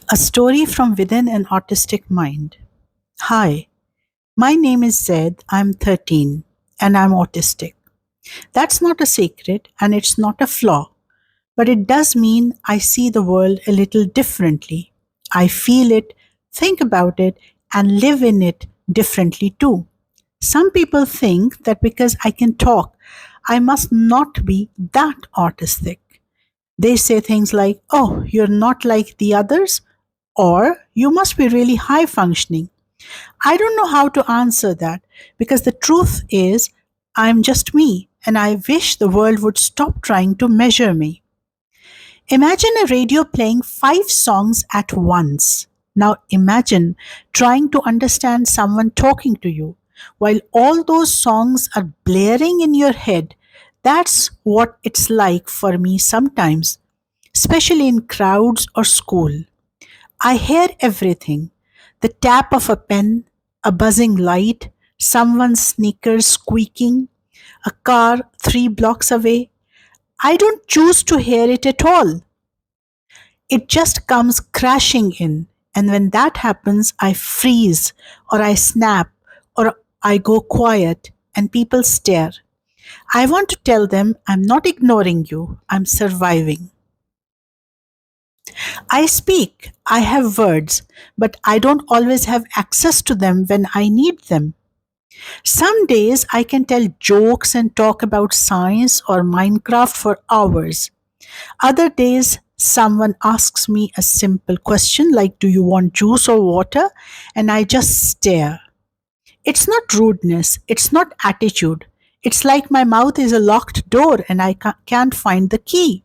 A story from within an autistic mind. Hi, my name is Zed. I'm 13 and I'm autistic. That's not a secret and it's not a flaw, but it does mean I see the world a little differently. I feel it, think about it, and live in it differently too. Some people think that because I can talk, I must not be that autistic. They say things like, oh, you're not like the others, or you must be really high functioning. I don't know how to answer that because the truth is, I'm just me, and I wish the world would stop trying to measure me. Imagine a radio playing 5 songs at once. Now imagine trying to understand someone talking to you while all those songs are blaring in your head. That's what it's like for me sometimes, especially in crowds or school. I hear everything: the tap of a pen, a buzzing light, someone's sneakers squeaking, a car 3 blocks away. I don't choose to hear it at all. It just comes crashing in. And when that happens, I freeze, or I snap, or I go quiet, and people stare. I want to tell them I'm not ignoring you, I'm surviving. I speak, I have words, but I don't always have access to them when I need them. Some days I can tell jokes and talk about science or Minecraft for hours. Other days, someone asks me a simple question like, do you want juice or water? And I just stare. It's not rudeness, it's not attitude. It's like my mouth is a locked door and I can't find the key.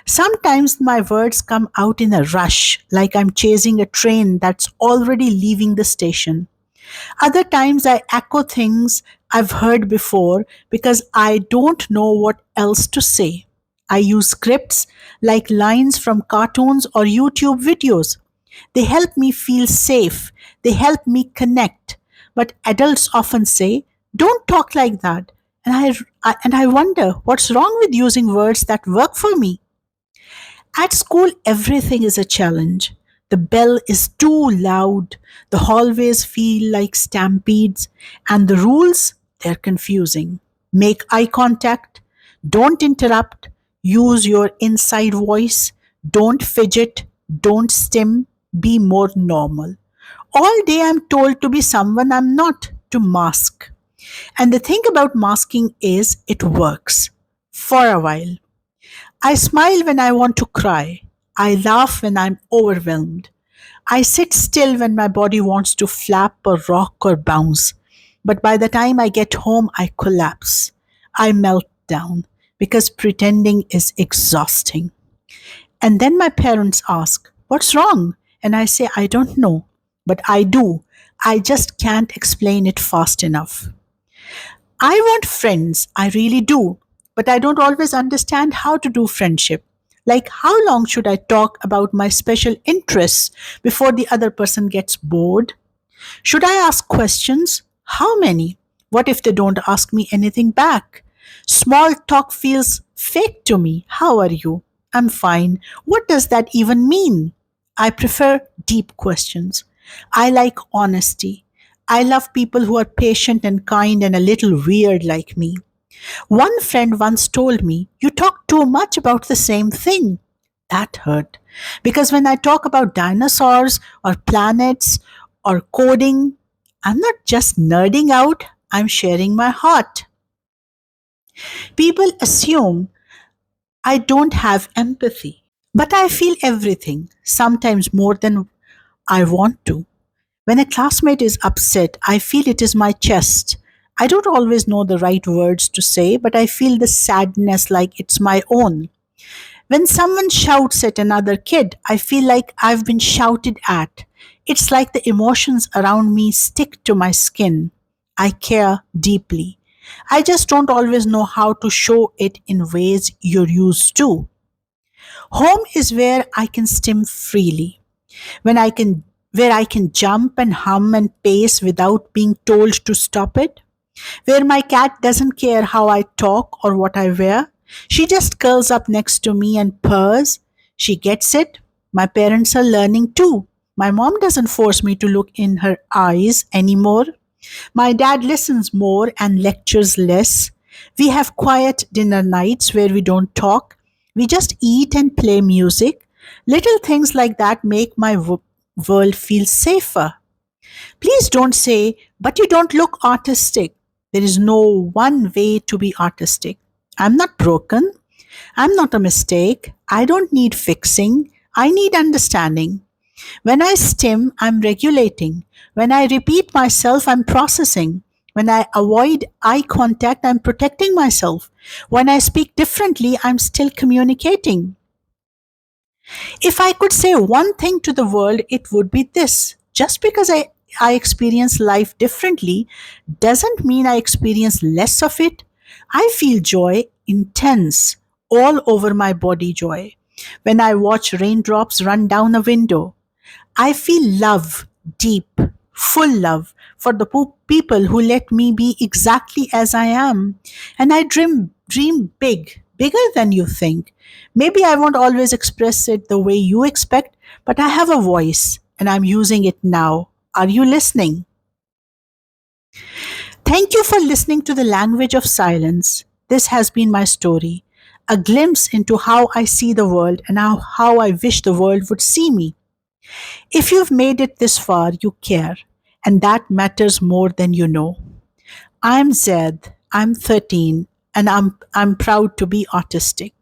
Sometimes my words come out in a rush, like I'm chasing a train that's already leaving the station. Other times I echo things I've heard before because I don't know what else to say. I use scripts like lines from cartoons or YouTube videos. They help me feel safe, they help me connect. But adults often say, don't talk like that. And I wonder what's wrong with using words that work for me. At school, everything is a challenge. The bell is too loud, the hallways feel like stampedes, and the rules, they're confusing. Make eye contact, don't interrupt, use your inside voice, don't fidget, don't stim, be more normal. All day I'm told to be someone I'm not, to mask. And the thing about masking is it works for a while. I smile when I want to cry. I laugh when I'm overwhelmed. I sit still when my body wants to flap or rock or bounce. But by the time I get home, I collapse. I melt down because pretending is exhausting. And then my parents ask, what's wrong? And I say, I don't know. But I do. I just can't explain it fast enough. I want friends, I really do, but I don't always understand how to do friendship. Like, how long should I talk about my special interests before the other person gets bored? Should I ask questions? How many? What if they don't ask me anything back? Small talk feels fake to me. How are you? I'm fine. What does that even mean? I prefer deep questions. I like honesty. I love people who are patient and kind and a little weird like me. One friend once told me, you talk too much about the same thing. That hurt. Because when I talk about dinosaurs or planets or coding, I'm not just nerding out, I'm sharing my heart. People assume I don't have empathy, but I feel everything, sometimes more than I want to. When a classmate is upset, I feel it is my chest. I don't always know the right words to say, but I feel the sadness like it's my own. When someone shouts at another kid, I feel like I've been shouted at. It's like the emotions around me stick to my skin. I care deeply. I just don't always know how to show it in ways you're used to. Home is where I can stim freely, when I can where I can jump and hum and pace without being told to stop it, where my cat doesn't care how I talk or what I wear. She just curls up next to me and purrs. She gets it. My parents are learning too. My mom doesn't force me to look in her eyes anymore. My dad listens more and lectures less. We have quiet dinner nights where we don't talk. We just eat and play music. Little things like that make my world feel safer. Please don't say, but you don't look autistic. There is no one way to be autistic. I'm not broken. I'm not a mistake. I don't need fixing. I need understanding. When I stim, I'm regulating. When I repeat myself, I'm processing. When I avoid eye contact, I'm protecting myself. When I speak differently, I'm still communicating. If I could say one thing to the world, it would be this. Just because I experience life differently doesn't mean I experience less of it. I feel joy intense, all over my body joy. When I watch raindrops run down a window, I feel love, deep, full love for the people who let me be exactly as I am. And I dream big, bigger than you think. Maybe I won't always express it the way you expect, but I have a voice and I'm using it now. Are you listening? Thank you for listening to the language of silence. This has been my story, a glimpse into how I see the world and how I wish the world would see me. If you've made it this far, you care, and that matters more than you know. I'm Zed, I'm 13, and I'm proud to be autistic.